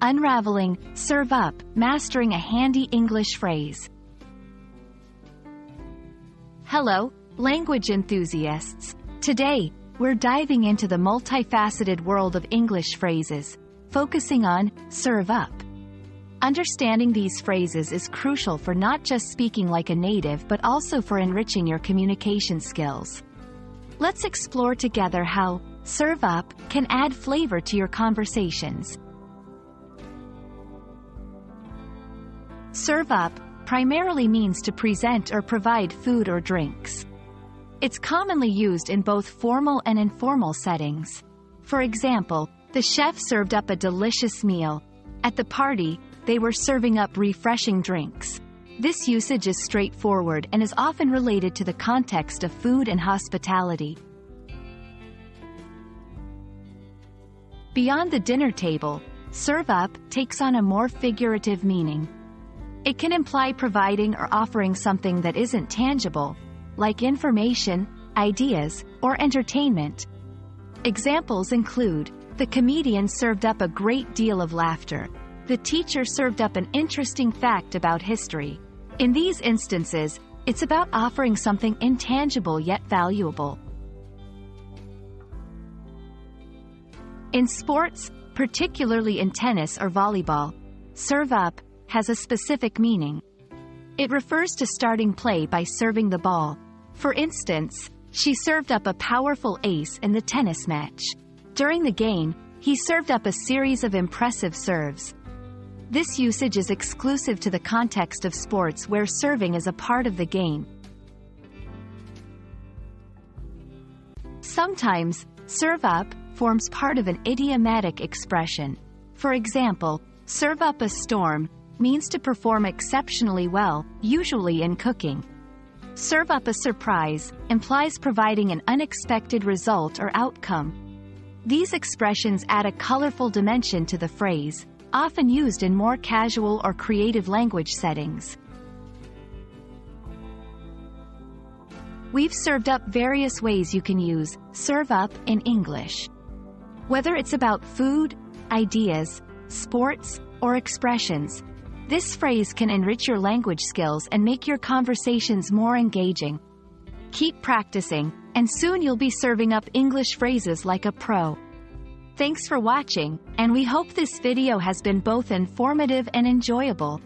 Unraveling Serve Up, mastering a handy English phrase. Hello, language enthusiasts. Today, we're diving into the multifaceted world of English phrases, focusing on serve up. Understanding these phrases is crucial for not just speaking like a native but also for enriching your communication skills. Let's explore together how serve up can add flavor to your conversations. Serve up primarily means to present or provide food or drinks. It's commonly used in both formal and informal settings. For example, the chef served up a delicious meal. At the party, they were serving up refreshing drinks. This usage is straightforward and is often related to the context of food and hospitality. Beyond the dinner table, serve up takes on a more figurative meaning. It can imply providing or offering something that isn't tangible, like information, ideas, or entertainment. Examples include, the comedian served up a great deal of laughter. The teacher served up an interesting fact about history. In these instances, it's about offering something intangible yet valuable. In sports, particularly in tennis or volleyball, serve up has a specific meaning. It refers to starting play by serving the ball. For instance, she served up a powerful ace in the tennis match. During the game, he served up a series of impressive serves. This usage is exclusive to the context of sports where serving is a part of the game. Sometimes, serve up forms part of an idiomatic expression. For example, serve up a storm means to perform exceptionally well, usually in cooking. Serve up a surprise implies providing an unexpected result or outcome. These expressions add a colorful dimension to the phrase, often used in more casual or creative language settings. We've served up various ways you can use serve up in English. Whether it's about food, ideas, sports, or expressions, this phrase can enrich your language skills and make your conversations more engaging. Keep practicing, and soon you'll be serving up English phrases like a pro. Thanks for watching, and we hope this video has been both informative and enjoyable.